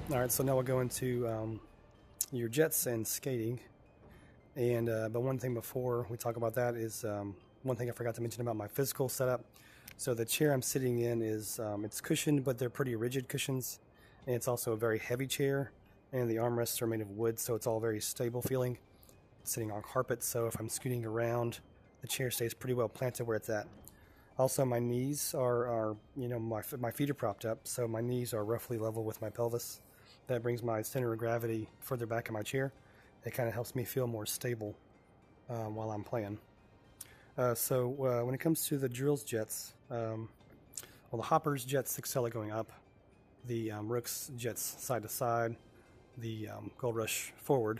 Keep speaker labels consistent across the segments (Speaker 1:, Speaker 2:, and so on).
Speaker 1: Alright, so now we'll go into your jets and skating. And but one thing before we talk about that is one thing I forgot to mention about my physical setup. So the chair I'm sitting in is it's cushioned, but they're pretty rigid cushions, and it's also a very heavy chair, and the armrests are made of wood, so it's all very stable feeling. It's sitting on carpet, so if I'm scooting around, the chair stays pretty well planted where it's at. Also, my knees are you know, my feet are propped up, so my knees are roughly level with my pelvis. That brings my center of gravity further back in my chair. It kind of helps me feel more stable while I'm playing. So when it comes to the drills jets, well, the hoppers jets accelerate going up, the rooks jets side to side, the gold rush forward.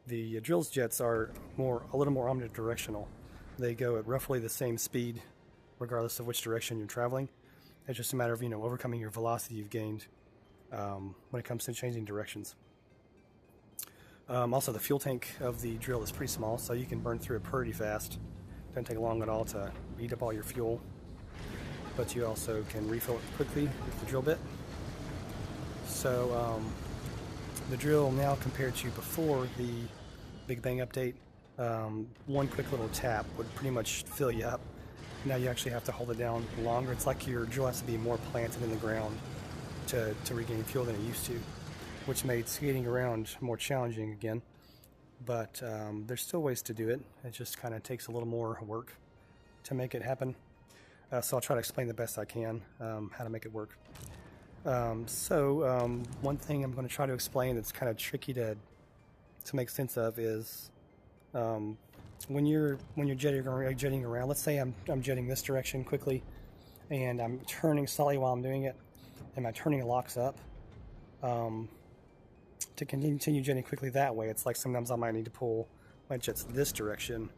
Speaker 1: The drills jets are a little more omnidirectional. They go at roughly the same speed regardless of which direction you're traveling. It's just a matter of, you know, overcoming your velocity you've gained when it comes to changing directions. Also, the fuel tank of the drill is pretty small, so you can burn through it pretty fast. Doesn't take long at all to eat up all your fuel, but you also can refill it quickly with the drill bit. So the drill now compared to before the Big Bang update, one quick little tap would pretty much fill you up. Now you actually have to hold it down longer. It's like your drill has to be more planted in the ground to regain fuel than it used to, which made skating around more challenging again. But there's still ways to do it. It just kind of takes a little more work to make it happen. So I'll try to explain the best I can how to make it work. One thing I'm going to try to explain that's kind of tricky to make sense of is when you're jetting around. Let's say I'm jetting this direction quickly, and I'm turning slightly while I'm doing it, and my turning locks up. To continue jetting quickly that way, it's like sometimes I might need to pull my jets this direction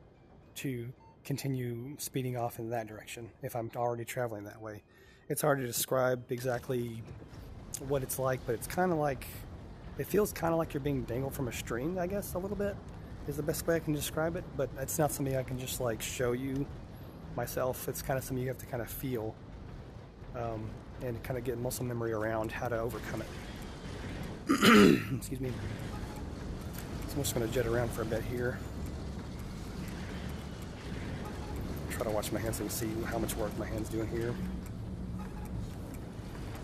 Speaker 1: to continue speeding off in that direction if I'm already traveling that way. It's hard to describe exactly what it's like, but it's kind of like, it feels kind of like you're being dangled from a string, I guess, a little bit is the best way I can describe it, but it's not something I can just like show you myself. It's kind of something you have to kind of feel and kind of get muscle memory around how to overcome it. Excuse me. So I'm just going to jet around for a bit here. Try to watch my hands and see how much work my hand's doing here.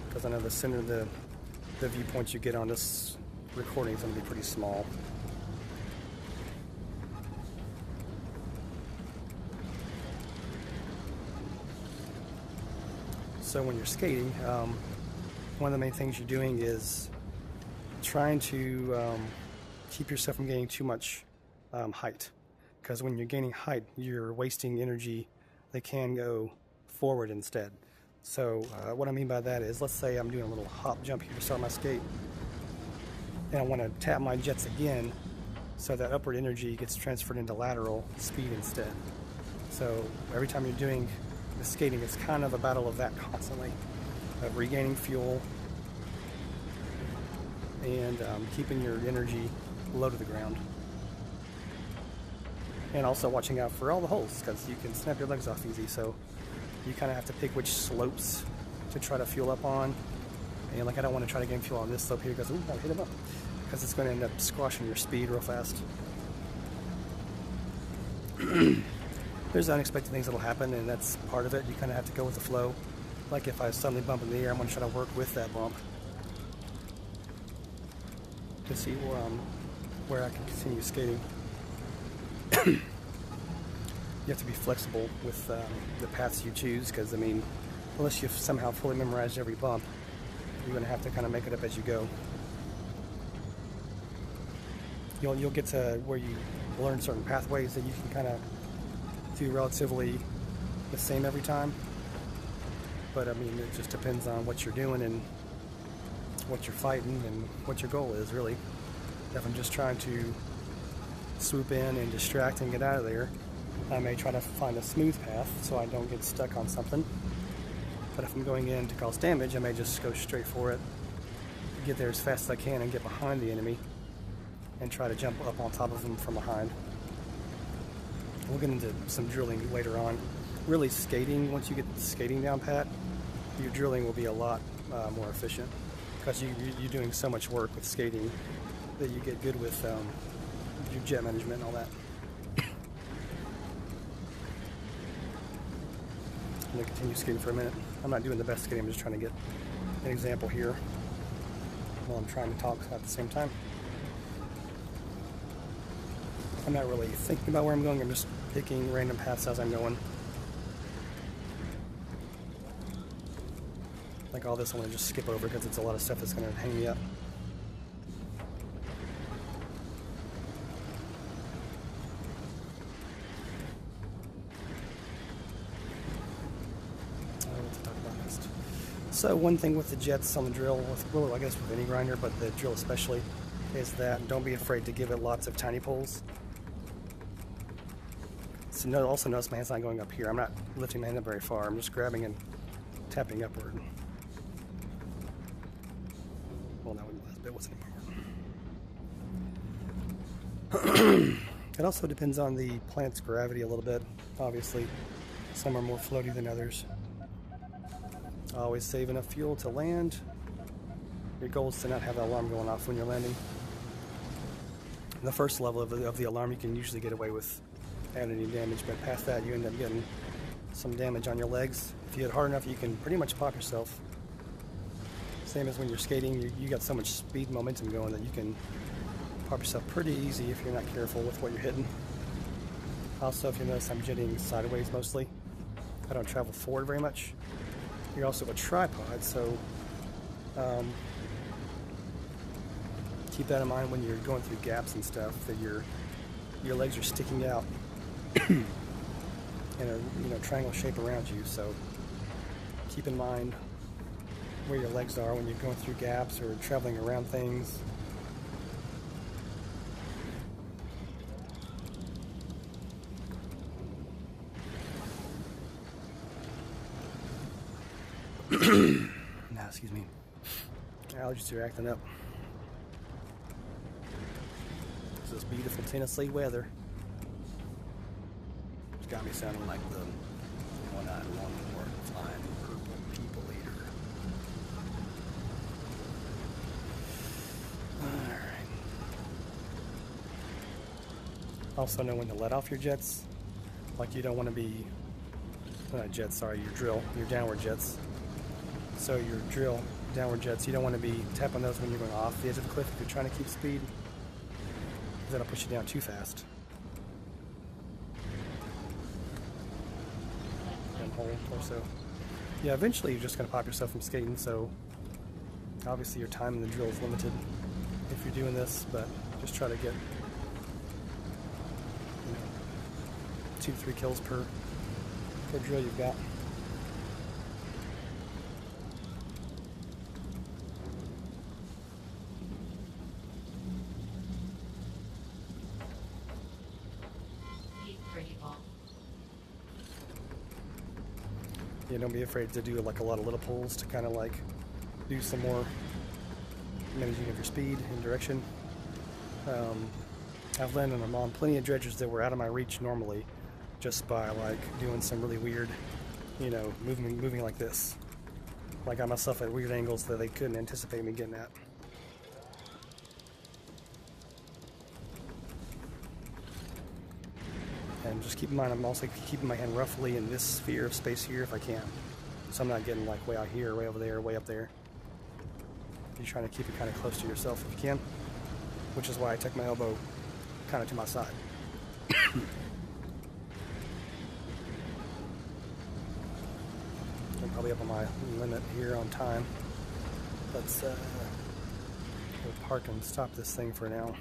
Speaker 1: Because I know the center of the viewpoint you get on this recording is going to be pretty small. So when you're skating, one of the main things you're doing is trying to keep yourself from gaining too much height, because when you're gaining height, you're wasting energy that can go forward instead. So what I mean by that is, let's say I'm doing a little hop jump here to start my skate, and I want to tap my jets again so that upward energy gets transferred into lateral speed instead. So every time you're doing the skating, it's kind of a battle of that constantly, of regaining fuel and keeping your energy low to the ground, and also watching out for all the holes, because you can snap your legs off easy. So you kind of have to pick which slopes to try to fuel up on. And like, I don't want to try to gain fuel on this slope here because I hit him up, because it's going to end up squashing your speed real fast. There's unexpected things that'll happen, and that's part of it. You kind of have to go with the flow. Like if I suddenly bump in the air, I'm going to try to work with that bump to see where I can continue skating. You have to be flexible with the paths you choose, because I mean, unless you've somehow fully memorized every bump, you're going to have to kind of make it up as you go. You'll get to where you learn certain pathways that you can kind of do relatively the same every time, but I mean, it just depends on what you're doing and what you're fighting and what your goal is, really. If I'm just trying to swoop in and distract and get out of there, I may try to find a smooth path so I don't get stuck on something. But if I'm going in to cause damage, I may just go straight for it, get there as fast as I can and get behind the enemy and try to jump up on top of them from behind. We'll get into some drilling later on. Really, skating, once you get the skating down pat, your drilling will be a lot more efficient. because you're doing so much work with skating that you get good with your jet management and all that. I'm going to continue skating for a minute. I'm not doing the best skating, I'm just trying to get an example here while I'm trying to talk at the same time. I'm not really thinking about where I'm going, I'm just picking random paths as I'm going. Like all this, I'm going to just skip over because it's a lot of stuff that's going to hang me up. So one thing with the jets on the drill, well, I guess with any grinder, but the drill especially, is that don't be afraid to give it lots of tiny pulls. So also notice my hand's not going up here. I'm not lifting my hand up very far. I'm just grabbing and tapping upward. Well, that last bit wasn't important. It also depends on the plant's gravity a little bit, obviously. Some are more floaty than others. Always save enough fuel to land. Your goal is to not have the alarm going off when you're landing. The first level of the alarm you can usually get away with adding any damage, but past that you end up getting some damage on your legs. If you hit hard enough, you can pretty much pop yourself. Same as when you're skating, you got so much speed and momentum going that you can pop yourself pretty easy if you're not careful with what you're hitting. Also, if you notice, I'm jetting sideways mostly. I don't travel forward very much. You're also a tripod, so keep that in mind when you're going through gaps and stuff, that your legs are sticking out in a triangle shape around you. So keep in mind where your legs are when you're going through gaps or traveling around things. Now, excuse me. Allergies are acting up. This is beautiful Tennessee weather. It's got me sounding like the one-eyed longhorn flying purple people eater. Alright. Also know when to let off your jets. Like you don't want to be, not jets, sorry, your downward jets. So your drill, downward jets, you don't want to be tapping those when you're going off the edge of the cliff if you're trying to keep speed. That'll push you down too fast. And hold torso. Yeah, eventually you're just going to pop yourself from skating, so obviously your time in the drill is limited if you're doing this, but just try to get 2 to 3 kills per drill you've got. Yeah, don't be afraid to do like a lot of little pulls to kind of like do some more managing of your speed and direction. I've landed on plenty of dredgers that were out of my reach normally just by like doing some really weird, moving like this. Like I got myself at weird angles that they couldn't anticipate me getting at. And just keep in mind, I'm also keeping my hand roughly in this sphere of space here if I can. So I'm not getting like way out here, way over there, way up there. You're trying to keep it kind of close to yourself if you can, which is why I take my elbow kind of to my side. I'm probably up on my limit here on time. Let's go park and stop this thing for now.